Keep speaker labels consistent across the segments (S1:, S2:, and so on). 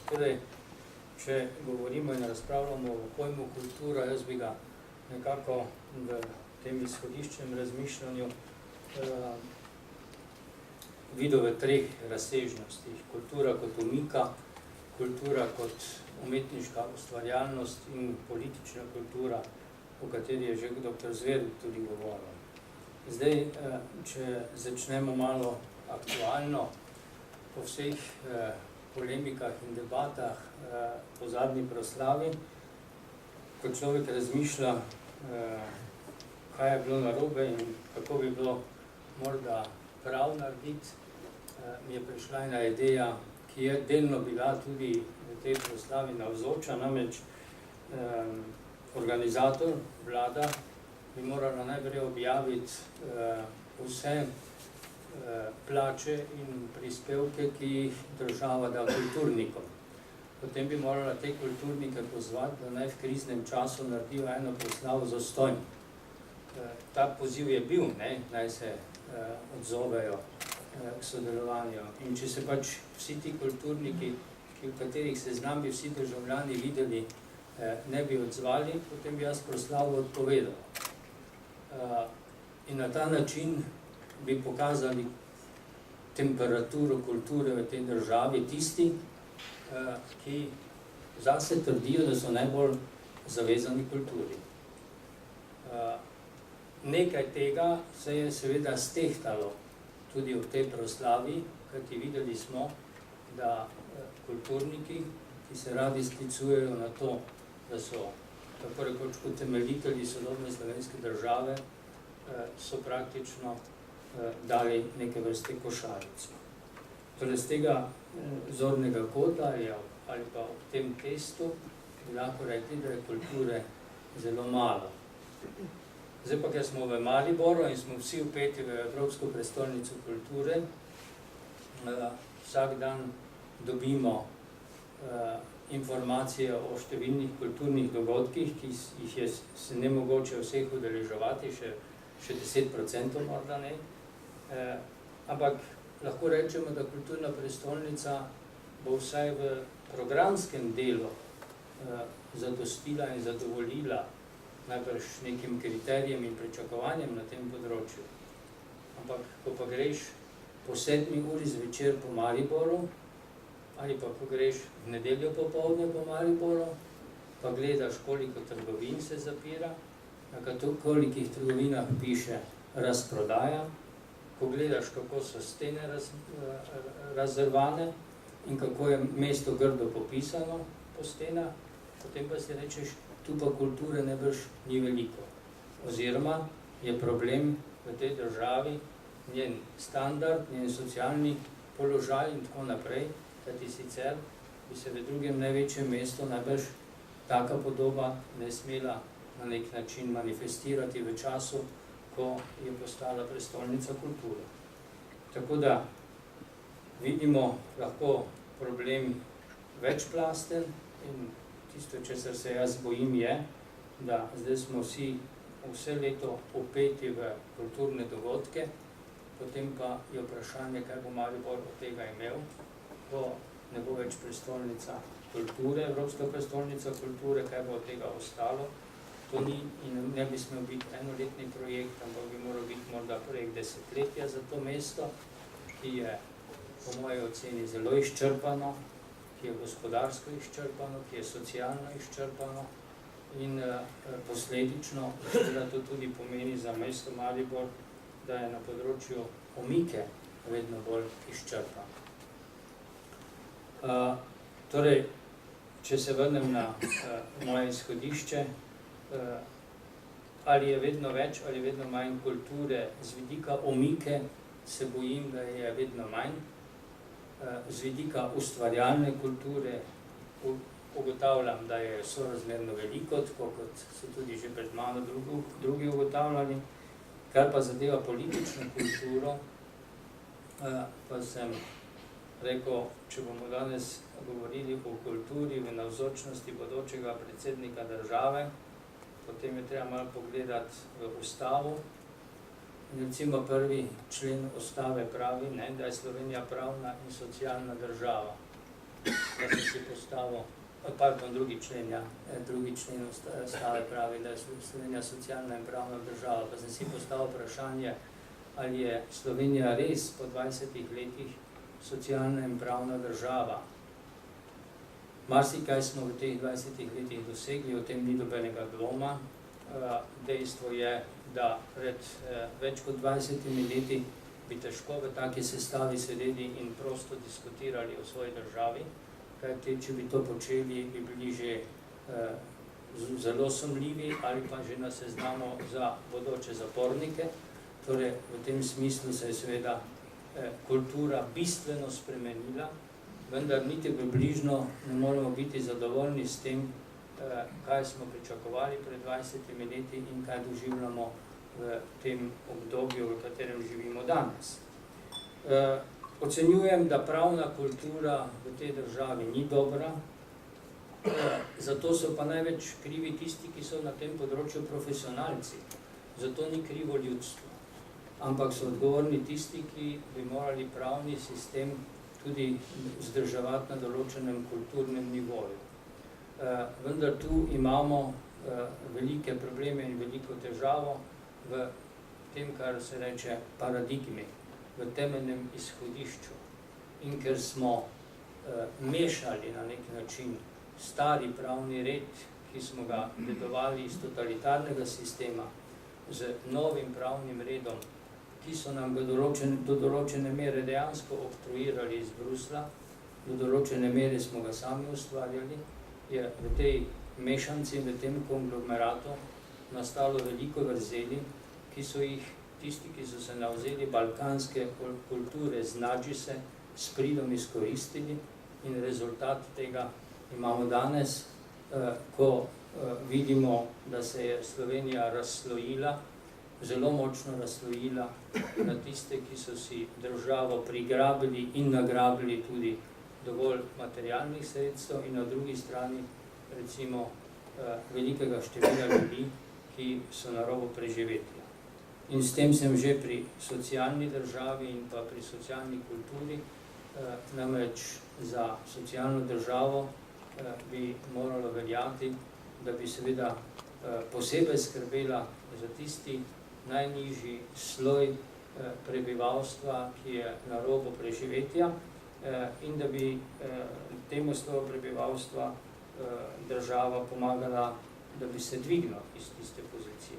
S1: Torej, če govorimo in razpravljamo o pojmu kultura, jaz bi ga nekako v tem izhodiščnem razmišljanju videl v treh razsežnostih. Kultura kot umika, kultura kot umetniška ustvarjalnost in politična kultura, o kateri je že dr. Zver tudi govoril. Zdaj, če začnemo malo aktualno, po vseh polemikah in debatah po zadnji proslavi, ko človek razmišlja, kaj je bilo narobe in kako bi bilo morda prav narediti, mi je prišla ena ideja, ki je delno bila tudi v tej proslavi navzoča, namreč organizator, vlada, bi morala najprej objaviti vse plače in prispevke, ki jih država da kulturnikom. Potem bi morala te kulturnike pozvati, da naj v kriznem času naredijo eno proslavo zastonj. Ta poziv je bil, naj se odzovejo k sodelovanju. In če se pač vsi ti kulturniki, v katerih seznam bi vsi državljani videli, ne bi odzvali, potem bi jaz proslavo odpovedal. In na ta način bi pokazali temperaturo kulture v tej državi tisti, ki zase trdijo, da so najbolj zavezani kulturi. Nekaj tega se je seveda stehtalo tudi v tej proslavi, kajti videli smo, da kulturniki, ki se radi sklicujejo na to, da so tako rekoč utemeljitelji sodobne slovenske države, so praktično dali neke vrste košarico. Torej, z tega zornega kota ali pa v tem testu bi lahko rekli, da je kulture zelo malo. Zdaj pa, ker smo v Mariboru in smo vsi vpeti v Evropsko prestolnico kulture, vsak dan dobimo informacije o številnih kulturnih dogodkih, ki jih je se nemogoče vseh udeleževati, še 10% morda ne. Ampak lahko rečemo, da kulturna prestolnica bo vsaj v programskem delu zadostila in zadovoljila najbrž nekim kriterijem in pričakovanjem na tem področju. Ampak, ko pa greš po 7 uri zvečer po Mariboru, ali pa ko greš v nedeljo popoldne po Mariboru, pa gledaš, koliko trgovin se zapira, na kolikih trgovinah piše razprodaja, ko gledaš, kako so stene razrvane in kako je mesto grdo popisano po stenah, potem pa si rečeš, tu pa kulture najbrž ni veliko. Oziroma je problem v tej državi njen standard, njen socialni položaj in tako naprej, kajti sicer bi se v drugem največjem mestu najbrž taka podoba ne smela na nek način manifestirati v času, ko je postala prestolnica kulture. Tako da vidimo lahko problem večplasten in tisto, česar se jaz bojim, je, da zdaj smo vse leto vpeti v kulturne dogodke, potem pa je vprašanje, kaj bo Maribor od tega imel, ko ne bo več prestolnica kulture, Evropska prestolnica kulture, kaj bo od tega ostalo. To ni in ne bi smel biti enoletni projekt, ampak bi moral biti morda projekt desetletja za to mesto, ki je po moji oceni zelo izčrpano, ki je gospodarsko izčrpano, ki je socialno izčrpano in posledično, da to tudi pomeni za mesto Maribor, da je na področju omike vedno bolj izčrpano. Torej, če se vrnem na moje izhodišče, ali je vedno več ali vedno manj kulture z vidika omike, se bojim, da je vedno manj. Z vidika ustvarjalne kulture ugotavljam, da je sorazmerno veliko, tako kot so tudi že pred mano drugi ugotavljali. Kar pa zadeva politično kulturo, pa sem rekel, če bomo danes govorili o kulturi v navzočnosti bodočega predsednika države, potem je treba malo pogledati v ustavo. Recimo 1. člen ustave pravi, da je Slovenija pravna in socialna država. da sem si postavil, drugi člen, ja, drugi člen Ustave pravi, da je Slovenija socialna in pravna država, pa sem si postavil vprašanje, ali je Slovenija res po 20 letih socialna in pravna država. Marsikaj smo v teh 20 letih dosegli, o tem ni nobenega dvoma. Dejstvo je, da pred več kot 20 leti bi težko v taki sestavi sedeli in prosto diskutirali o svoji državi, kajti če bi to počeli, bi bili že zelo sumljivi ali pa že na seznamu za bodoče zapornike. Torej, v tem smislu se je seveda kultura bistveno spremenila, vendar niti približno ne moremo biti zadovoljni s tem, kaj smo pričakovali pred 20 leti in kaj doživljamo v tem obdobju, v katerem živimo danes. Ocenjujem, da pravna kultura v tej državi ni dobra, zato so pa največ krivi tisti, ki so na tem področju profesionalci. Zato ni krivo ljudstvo, ampak so odgovorni tisti, ki bi morali pravni sistem tudi vzdrževati na določenem kulturnem nivoju. Vendar tu imamo velike probleme in veliko težavo v tem, kar se reče paradigmi, v temeljnem izhodišču. In ker smo mešali na nek način stari pravni red, ki smo ga dedovali iz totalitarnega sistema, z novim pravnim redom, ki so nam ga do določene mere dejansko oktroirali iz Brusla, do določene mere smo ga sami ustvarjali, je v tej mešanci, v tem konglomeratu nastalo veliko vrzeli, ki so jih tisti, ki so se navzeli balkanske kulture z nadžise, s pridom izkoristili in rezultat tega imamo danes, ko vidimo, da se je Slovenija razslojila, zelo močno razslojila na tiste, ki so si državo prigrabili in nagrabili tudi dovolj materialnih sredstev in na drugi strani recimo velikega števila ljudi, ki so na robu preživetja. In s tem sem že pri socialni državi in pa pri socialni kulturi, namreč za socialno državo bi moralo veljati, da bi seveda posebej skrbela za tisti najnižji sloj prebivalstva, ki je na robu preživetja, in da bi temu sloju prebivalstva država pomagala, da bi se dvignil iz tiste pozicije.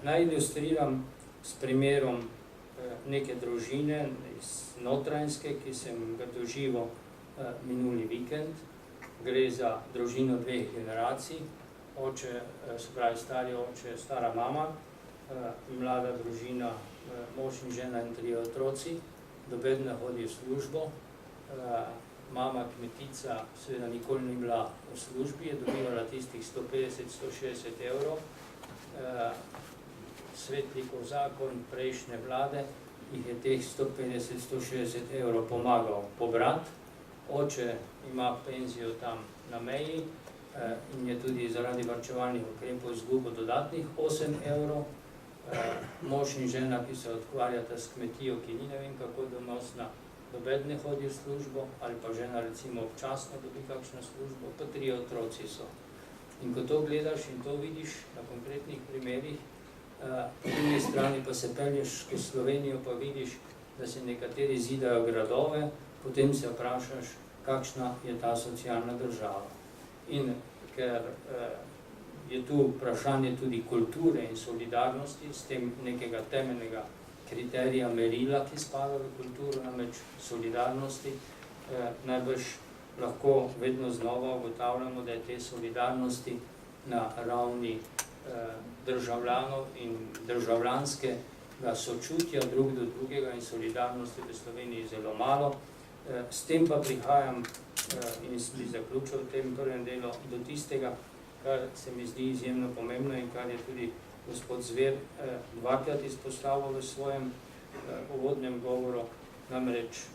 S1: Naj ilustriram s primerom neke družine iz Notranjske, ki sem ga doživel minuli vikend. Gre za družino 2 generacij, oče, se pravi stari oče, stara mama, mlada družina, mož in žena in 3 otroci, nobeden ne hodi v službo, mama kmetica seveda nikoli ni bila v službi, je dobivala tistih 150–160 evrov, Svetlikov zakon prejšnje vlade jih je teh 150–160 evrov pomagal pobrati. Oče ima penzijo tam na meji in je tudi zaradi varčevalnih ukrepov izgubil dodatnih 8 evrov. Mož in žena, ki se ukvarjata s kmetijo, ki ni ne vem kako donosna, nobeden ne hodi v službo, ali pa žena recimo občasno dobi kakšno službo, pa 3 otroci so. In ko to gledaš in to vidiš na konkretnih primerih, po drugi strani pa se pelješ skozi Slovenijo, pa vidiš, da se nekateri zidajo gradove, potem se vprašaš, kakšna je ta socialna država. In ker je tu vprašanje tudi kulture in solidarnosti, s tem nekega temeljnega kriterija merila, ki spada v kulturo, namreč solidarnosti, najbrž lahko vedno znova ugotavljamo, da je te solidarnosti na ravni državljanov in državljanskega sočutja drug do drugega in solidarnosti v Sloveniji zelo malo. S tem pa prihajam in bi zaključil v tem prvem delu do tistega, kar se mi zdi izjemno pomembno in kar je tudi gospod Zver dvakrat izpostavil v svojem uvodnem govoru, namreč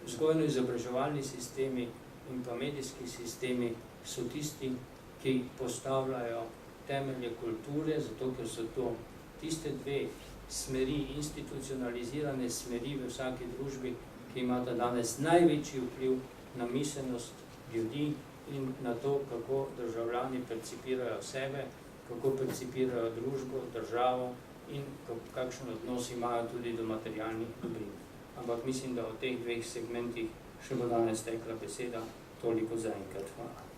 S1: vzgojno-izobraževalni sistemi in pa medijski sistemi so tisti, ki postavljajo temelje kulture, zato ker so to tiste 2 smeri, institucionalizirane smeri v vsaki družbi, ki imata danes največji vpliv na miselnost ljudi in na to, kako državljani percipirajo sebe, kako percipirajo družbo, državo in kakšen odnos imajo tudi do materialnih dobrin. Ampak mislim, da o teh dveh segmentih še bo danes tekla beseda, toliko zaenkrat. Hvala.